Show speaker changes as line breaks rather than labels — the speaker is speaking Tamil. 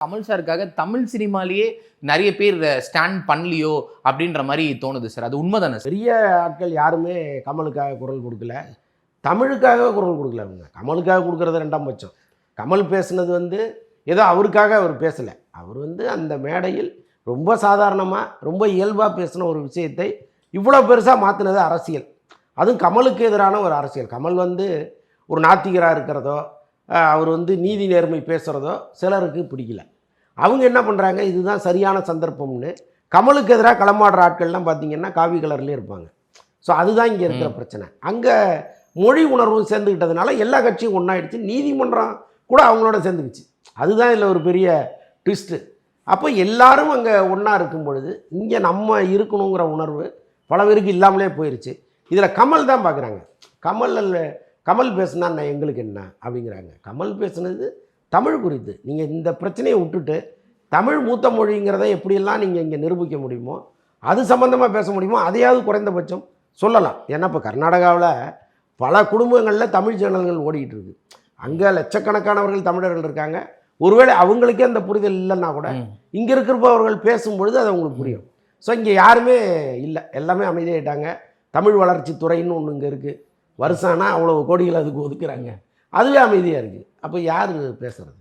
கமல் சாருக்காக தமிழ் சினிமாலேயே நிறைய பேர் ஸ்டாண்ட் பண்ணலையோ அப்படின்ற மாதிரி தோணுது சார். அது உண்மைதானே சார்?
பெரிய ஆட்கள் யாருமே கமலுக்காக குரல் கொடுக்கல, தமிழுக்காக குரல் கொடுக்கல. அவங்க கமலுக்காக கொடுக்கறது ரெண்டாம் பட்சம். கமல் பேசுனது ஏதோ அவருக்காக அவர் பேசலை. அவர் அந்த மேடையில் ரொம்ப சாதாரணமாக ரொம்ப இயல்பாக பேசின ஒரு விஷயத்தை இவ்வளோ பெருசாக மாற்றினது அரசியல். அதுவும் கமலுக்கு எதிரான ஒரு அரசியல். கமல் ஒரு நாத்திகராக இருக்கிறதோ, அவர் நீதி நேர்மை பேசுகிறதோ சிலருக்கு பிடிக்கல. அவங்க என்ன பண்ணுறாங்க, இதுதான் சரியான சந்தர்ப்பம்னு கமலுக்கு எதிராக களமாடுற ஆட்கள்லாம் பார்த்திங்கன்னா காவி கலர்லேயே இருப்பாங்க. ஸோ அதுதான் இங்கே இருக்கிற பிரச்சனை. அங்கே மொழி உணர்வும் சேர்ந்துக்கிட்டதுனால எல்லா கட்சியும் ஒன்றாயிடுச்சு. நீதிமன்றம் கூட அவங்களோட சேர்ந்துக்குச்சு. அதுதான் இதில் ஒரு பெரிய ட்விஸ்ட்டு. அப்போ எல்லாரும் அங்கே ஒன்றா இருக்கும் பொழுது இங்கே நம்ம இருக்கணுங்கிற உணர்வு பல பேருக்கு இல்லாமலே போயிடுச்சு. இதில் கமல் தான் பார்க்குறாங்க. கமல் பேசுனா எங்களுக்கு என்ன அப்படிங்கிறாங்க. கமல் பேசுனது தமிழ் குறித்து. நீங்கள் இந்த பிரச்சனையை விட்டுட்டு தமிழ் மூத்த மொழிங்கிறத எப்படியெல்லாம் நீங்கள் இங்கே நிரூபிக்க முடியுமோ, அது சம்மந்தமாக பேச முடியுமோ அதையாவது குறைந்தபட்சம் சொல்லலாம். ஏன்னா இப்போ கர்நாடகாவில் பல குடும்பங்களில் தமிழ் சேனல்கள் ஓடிக்கிட்டு இருக்குது. அங்கே லட்சக்கணக்கானவர்கள் தமிழர்கள் இருக்காங்க. ஒருவேளை அவங்களுக்கே அந்த புரிதல் இல்லைன்னா கூட இங்கே இருக்கிறப்பவர்கள் பேசும்பொழுது அது அவங்களுக்கு புரியும். ஸோ இங்கே யாருமே இல்லை, எல்லாமே அமைதியாகிட்டாங்க. தமிழ் வளர்ச்சி துறைன்னு ஒன்று இங்கே இருக்குது. வருஷம்னா அவ்வளோ கோடிகள் அதுக்கு ஒதுக்குறாங்க. அதுவே அமைதியாக இருக்குது. அப்போ யார் பேசுகிறது?